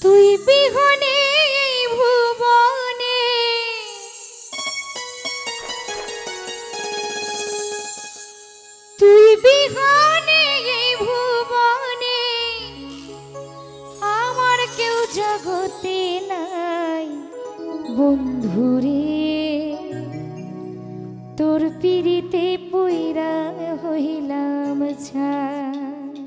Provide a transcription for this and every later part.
তুই বিহনে এই ভুবনে তুই বিহনে এই ভুবনে আমার কেউ জগতে নাই বন্ধুরে তোর পিরিতে পইরা হইলাম ছাই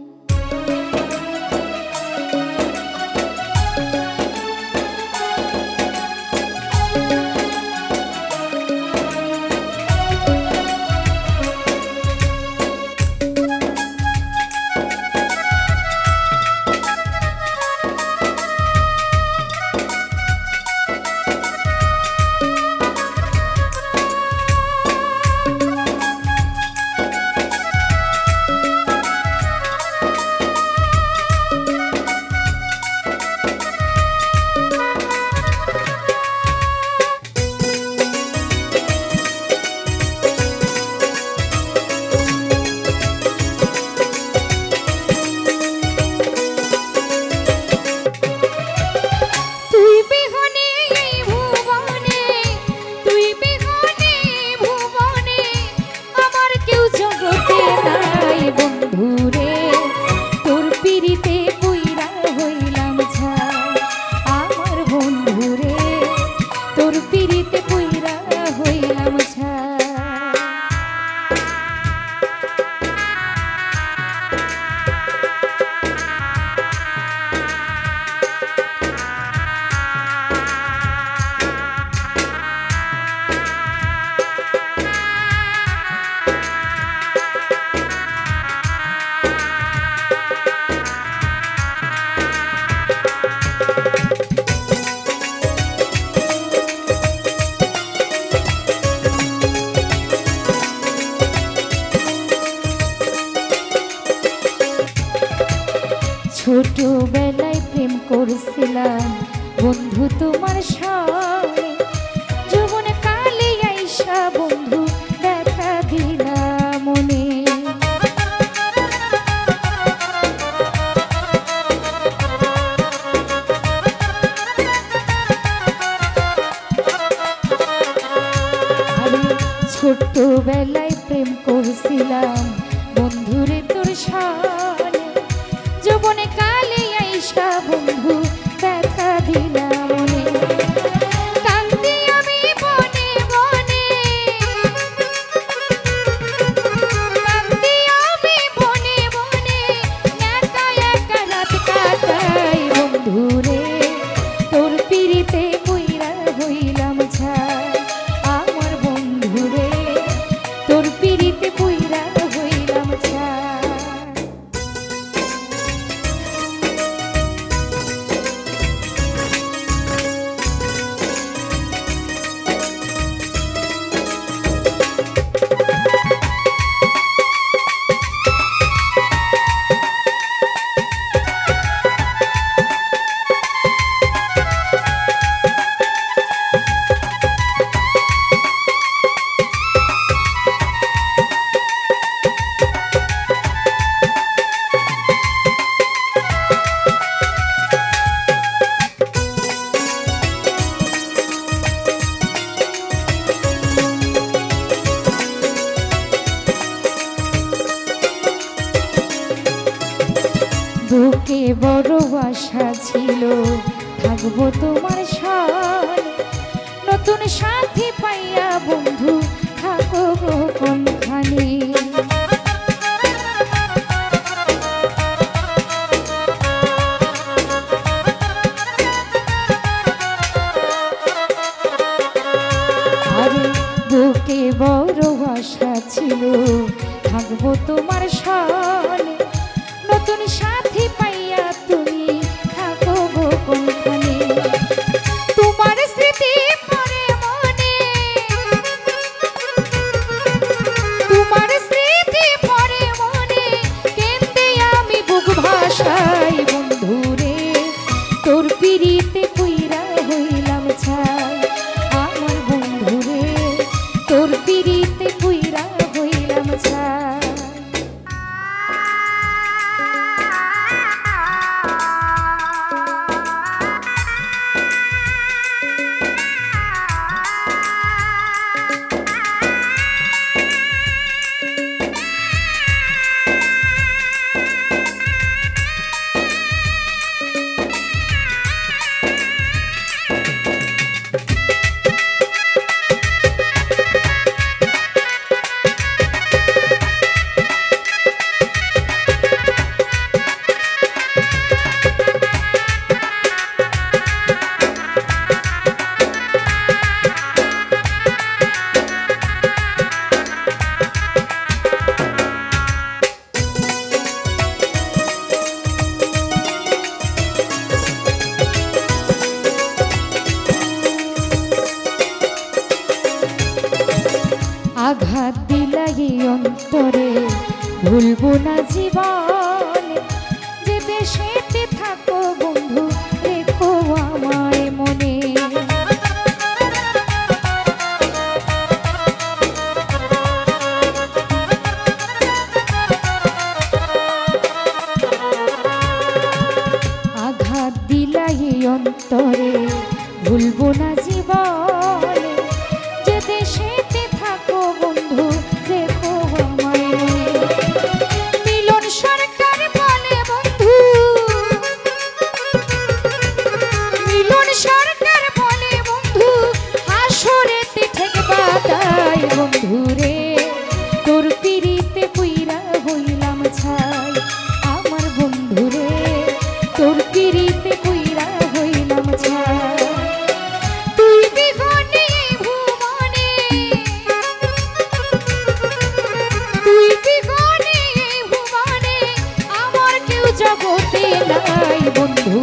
ছোটবেলায় প্রেম করছিলাম বন্ধু তোমার সঙ্গে যৌবন কালে আইসা বন্ধু দেখা দিলা মনে ছোটবেলায় প্রেম করছিলাম বন্ধুরে তোর সঙ্গে যৌবনে কালে আইসা বন্ধু দেখা দিলা মনে কান্দি আমি বনে বনে কান্দি আমি বনে বনে একা একা রাত কাটাই বন্ধুরে তোর পিরিতে কইরা হইলাম ছাই আমার বন্ধুরে তোর পিরিতে কইরা হইলাম ছাই বুকে বড় আশা ছিল থাকবো তোমার সঙ্গে নতুন সাথী পাইয়া বন্ধু থাকো কোনখানে আরে বুকে বড় আশা ছিল থাকবো তোমার সঙ্গে নতুন সাথী পাইয়া তুমি থাকো কোনখানে তোমার স্মৃতি পড়ে মনে তোমার স্মৃতি পড়ে মনে কেন্দে আমি বুক ভাসাই বন্ধুরে তোর পিরিতে কইরা হইলাম ছাই আমার বন্ধুরে তোর পিরিতে কইরা হইলাম ছাই আঘাত দিলাই অন্তরে ভুলবো না জীবনে যে দেশেতে থাকো বন্ধু রেখো আমায় মনে আঘাত দিলাই অন্তরে ভুলবো না জীবনে যে দেশেতে থাকো বন্ধু দেখো আমায় মিলন সরকার বলে বন্ধু মিলন সরকার বলে বন্ধু হাসরেতে ঠেকবা তাই বন্ধু রে তোর পিরিতে পুইরা হইলাম ছাই আমার বন্ধু রে তোর পিরিতে পুইরা হইলাম ছাই তুই বিহনে ভুবনে তুই বিহনে ভুবনে আমার কেউ জগতে নাই বন্ধু